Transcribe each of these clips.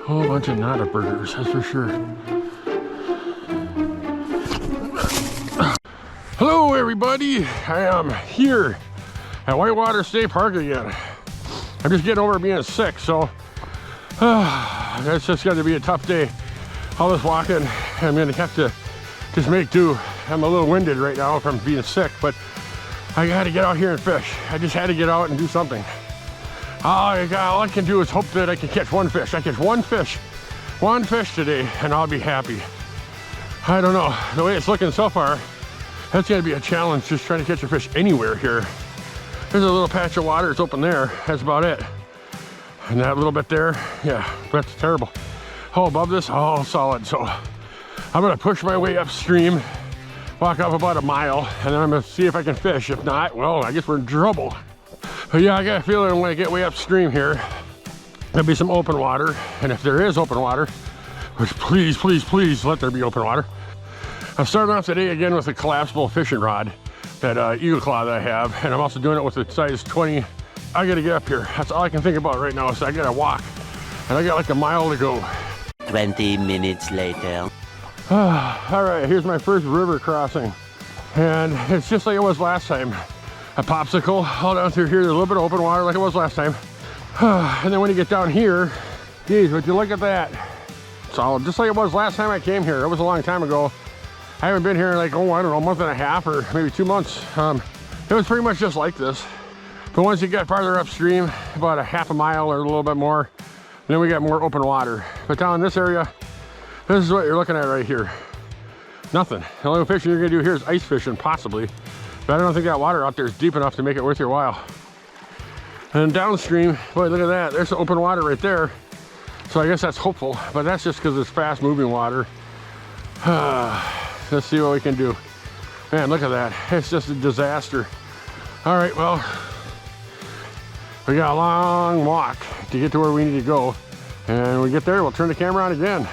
whole bunch of nada burgers, that's for sure. Hello everybody, I am here at Whitewater State Park again. I'm just getting over being sick, so it's just going to be a tough day. All this walking, I'm going to have to just make do. I'm a little winded right now from being sick, but I got to get out here and fish. I just had to get out and do something. All I can do is hope that I can catch one fish. I catch one fish today, and I'll be happy. I don't know, the way it's looking so far, that's going to be a challenge, just trying to catch a fish anywhere here. There's a little patch of water, it's open there, that's about it. And that little bit there, yeah, that's terrible. Oh, above this, all solid. So I'm gonna push my way upstream, walk up about a mile, and then I'm gonna see if I can fish. If not, well, I guess we're in trouble. But yeah, I got a feeling when I get way upstream here, there'll be some open water. And if there is open water, which please, please, please let there be open water. I'm starting off today again with a collapsible fishing rod, that Eagle Claw that I have, and I'm also doing it with a size 20. I gotta get up here. That's all I can think about right now, so I gotta walk. And I got like a mile to go. 20 minutes later. All right, here's my first river crossing. And it's just like it was last time. A popsicle all down through here, there's a little bit of open water like it was last time. And then when you get down here, geez, would you look at that? Solid, just like it was last time I came here. It was a long time ago. I haven't been here in like, oh, I don't know, a month and a half or maybe 2 months. It was pretty much just like this. But once you get farther upstream, about a half a mile or a little bit more, then we got more open water. But down in this area, this is what you're looking at right here. Nothing. The only fishing you're gonna do here is ice fishing, possibly. But I don't think that water out there is deep enough to make it worth your while. And downstream, boy, look at that. There's some open water right there. So I guess that's hopeful, but that's just because it's fast moving water. Let's see what we can do. Man, look at that. It's just a disaster. All right, well, we got a long walk to get to where we need to go. And when we get there, we'll turn the camera on again.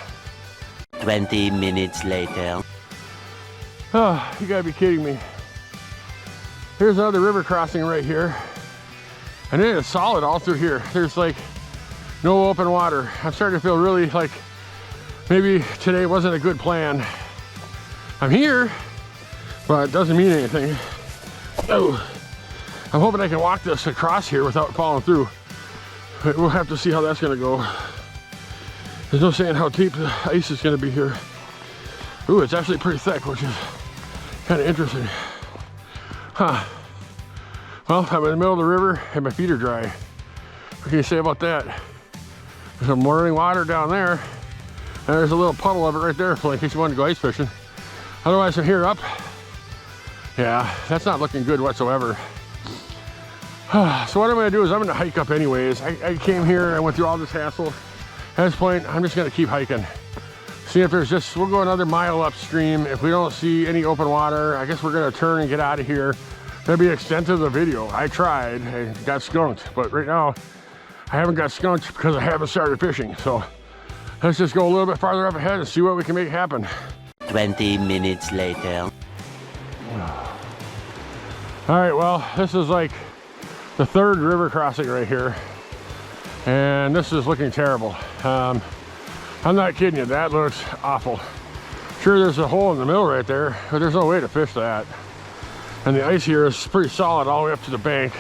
20 minutes later. Oh, you gotta be kidding me. Here's another river crossing right here. And it is solid all through here. There's like no open water. I'm starting to feel really like maybe today wasn't a good plan. I'm here, but it doesn't mean anything. Oh, I'm hoping I can walk this across here without falling through. But we'll have to see how that's gonna go. There's no saying how deep the ice is gonna be here. Ooh, it's actually pretty thick, which is kind of interesting. Huh. Well, I'm in the middle of the river and my feet are dry. What can you say about that? There's some running water down there. And there's a little puddle of it right there in case you want to go ice fishing. Otherwise, from here up, yeah, that's not looking good whatsoever. So what I'm gonna do is I'm gonna hike up anyways. I came here, I went through all this hassle. At this point, I'm just gonna keep hiking. See if there's just, we'll go another mile upstream. If we don't see any open water, I guess we're gonna turn and get out of here. That'll be the extent of the video. I tried, I got skunked, but right now, I haven't got skunked because I haven't started fishing. So let's just go a little bit farther up ahead and see what we can make happen. 20 minutes later. All right, well, this is like the third river crossing right here. And this is looking terrible. I'm not kidding you, that looks awful. Sure, there's a hole in the middle right there, but there's no way to fish that. And the ice here is pretty solid all the way up to the bank.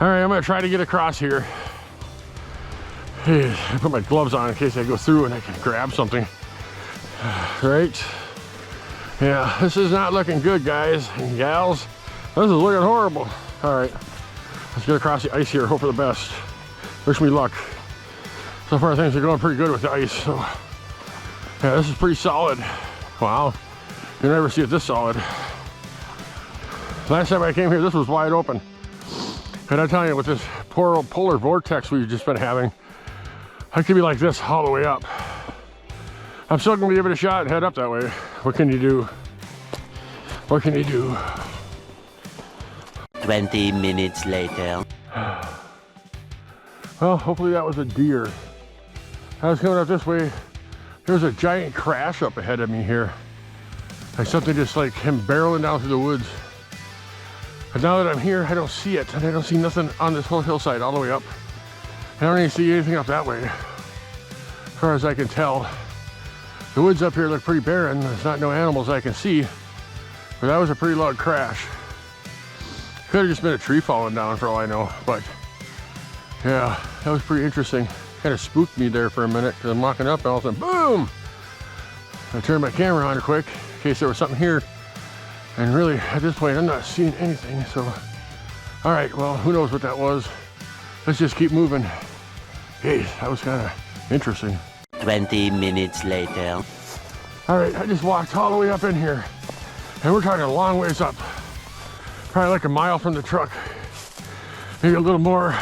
All right, I'm gonna try to get across here. Hey, I put my gloves on in case I go through and I can grab something. Right? Yeah, this is not looking good, guys and gals. This is looking horrible. All right, let's get across the ice here, hope for the best. Wish me luck. So far things are going pretty good with the ice, so yeah, this is pretty solid. Wow, you never see it this solid. Last time I came here, this was wide open. And I'm telling you, with this poor polar vortex we've just been having, I could be like this all the way up. I'm still gonna give it a shot and head up that way. What can you do? What can you do? 20 minutes later. Well, hopefully that was a deer. I was coming up this way. There's a giant crash up ahead of me here. Like something just like him barreling down through the woods. But now that I'm here, I don't see it. And I don't see nothing on this whole hillside all the way up. I don't even see anything up that way. far as I can tell. The woods up here look pretty barren. There's not no animals I can see, but that was a pretty loud crash. Could have just been a tree falling down for all I know, but yeah, that was pretty interesting. Kind of spooked me there for a minute because I'm walking up and all of a sudden, boom! I turned my camera on quick in case there was something here. And really, at this point, I'm not seeing anything, so. All right, well, who knows what that was. Let's just keep moving. Hey, that was kind of interesting. 20 minutes later. All right, I just walked all the way up in here. And we're talking a long ways up. Probably like a mile from the truck. Maybe a little more.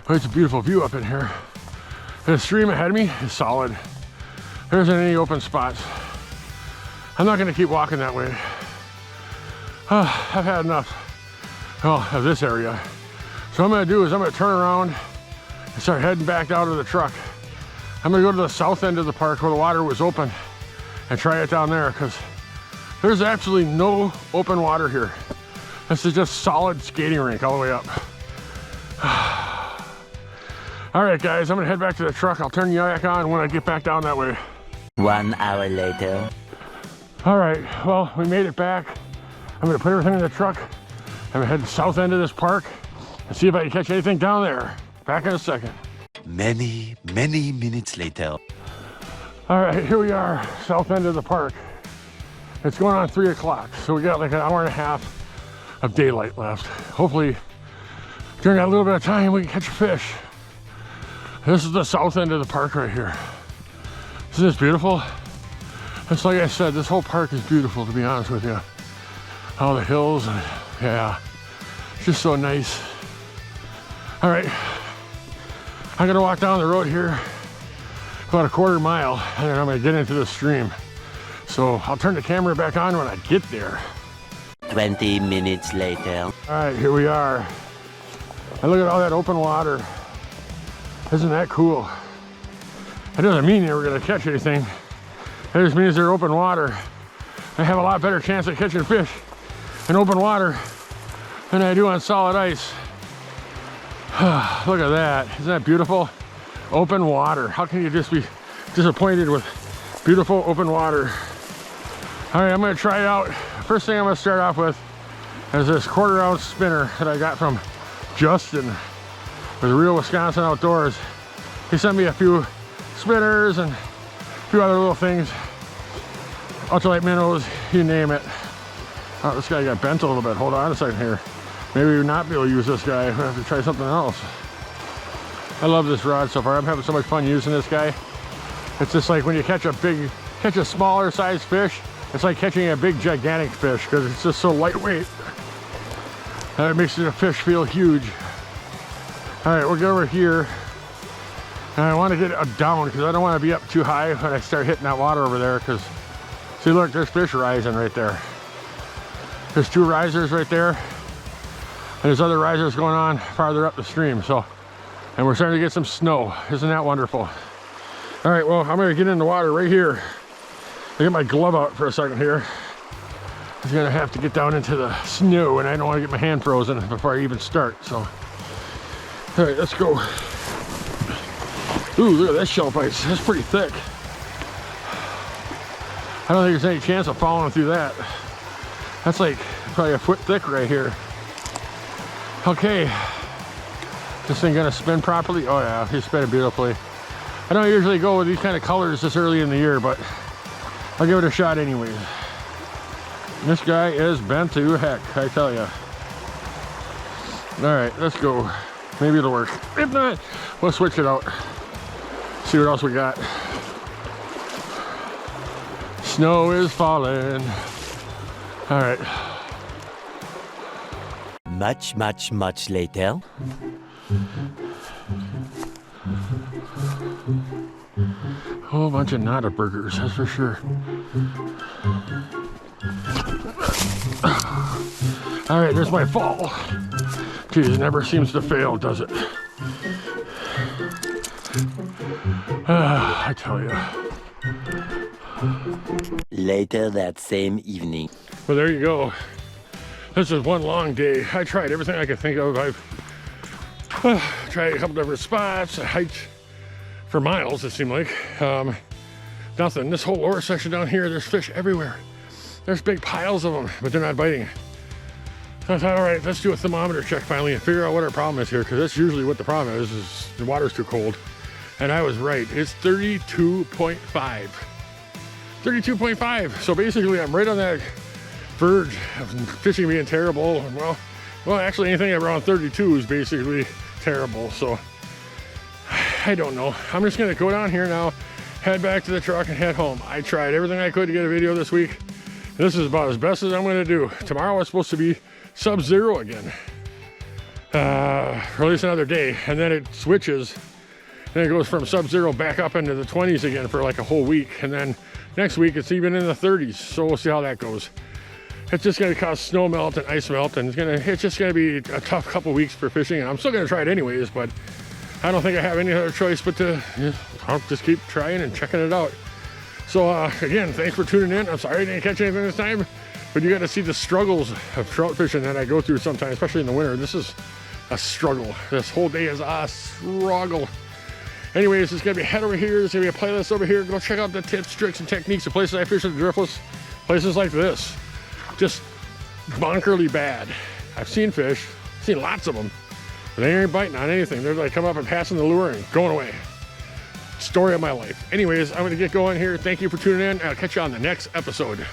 But it's a beautiful view up in here. And the stream ahead of me is solid. There isn't any open spots. I'm not gonna keep walking that way. I've had enough, well, of this area. So what I'm gonna do is I'm gonna turn around and start heading back out of the truck. I'm gonna go to the south end of the park where the water was open and try it down there because there's absolutely no open water here. This is just solid skating rink all the way up. All right, guys, I'm gonna head back to the truck. I'll turn the kayak on when I get back down that way. 1 hour later. All right, well, we made it back. I'm gonna put everything in the truck. I'm gonna head to the south end of this park and see if I can catch anything down there. Back in a second. Many minutes later. All right, here we are, south end of the park. It's going on 3 o'clock, so we got like an hour and a half of daylight left. Hopefully, during that little bit of time, we can catch a fish. This is the south end of the park right here. Isn't this beautiful? It's like I said, this whole park is beautiful, to be honest with you. All the hills, and yeah, it's just so nice. All right, I'm gonna walk down the road here about a quarter mile, and then I'm gonna get into the stream. So I'll turn the camera back on when I get there. 20 minutes later. All right, here we are. And look at all that open water. Isn't that cool? That doesn't mean you're gonna catch anything. That just means they're open water. I have a lot better chance of catching fish in open water than I do on solid ice. Look at that, isn't that beautiful? Open water. How can you just be disappointed with beautiful open water? All right, I'm gonna try it out. First thing I'm gonna start off with is this 1/4 ounce spinner that I got from Justin with Real Wisconsin Outdoors. He sent me a few spinners and a few other little things. Ultralight minnows, you name it. Oh, this guy got bent a little bit. Hold on a second here. Maybe we'll not be able to use this guy. We'll have to try something else. I love this rod so far. I'm having so much fun using this guy. It's just like when you catch a smaller sized fish, it's like catching a big gigantic fish because it's just so lightweight. And it makes the fish feel huge. All right, we'll go over here. And I want to get it down because I don't want to be up too high when I start hitting that water over there because, see, look, there's fish rising right there. There's 2 risers right there. And there's other risers going on farther up the stream. So, and we're starting to get some snow. Isn't that wonderful? All right, well, I'm gonna get in the water right here. I get my glove out for a second here. I'm gonna have to get down into the snow and I don't wanna get my hand frozen before I even start, so. All right, let's go. Ooh, look at that shelf ice, that's pretty thick. I don't think there's any chance of falling through that. That's like probably a foot thick right here. Okay, this thing gonna spin properly? Oh yeah, he's spinning beautifully. I don't usually go with these kind of colors this early in the year, but I'll give it a shot anyways. This guy is bent to heck, I tell you. All right, let's go. Maybe it'll work. If not, we'll switch it out. See what else we got. Snow is falling. All right. Much later. Whole bunch of nada burgers, that's for sure. All right, there's my fall. Geez, it never seems to fail, does it? I tell you. Later that same evening. Well, there you go. This is one long day. I tried everything I could think of. I've tried a couple different spots. I hiked for miles, it seemed like. Nothing. This whole lower section down here, there's fish everywhere. There's big piles of them, but they're not biting. So I thought, all right, let's do a thermometer check finally and figure out what our problem is here, because that's usually what the problem is the water's too cold. And I was right. It's 32.5. 32.5. So basically, I'm right on that verge of fishing being terrible. Well, actually, anything around 32 is basically terrible. So I don't know. I'm just gonna go down here now, head back to the truck, and head home. I tried everything I could to get a video this week. This is about as best as I'm gonna do. Tomorrow is supposed to be sub-zero again, or at least another day, and then it switches. Then it goes from sub-zero back up into the 20s again for like a whole week, and then next week it's even in the 30s. So we'll see how that goes. It's just going to cause snow melt and ice melt, and it's just going to be a tough couple weeks for fishing. And I'm still going to try it anyways, but I don't think I have any other choice but to I'll just keep trying and checking it out. So again, thanks for tuning in. I'm sorry I didn't catch anything this time, but you got to see the struggles of trout fishing that I go through sometimes, especially in the winter. This is a struggle. This whole day is a struggle. Anyways, there's going to be a head over here. There's going to be a playlist over here. Go check out the tips, tricks, and techniques of places I fish in the driftless. Places like this. Just bonkerly bad. I've seen fish, seen lots of them, but they ain't biting on anything. They're like coming up and passing the lure and going away. Story of my life. Anyways, I'm going to get going here. Thank you for tuning in. I'll catch you on the next episode.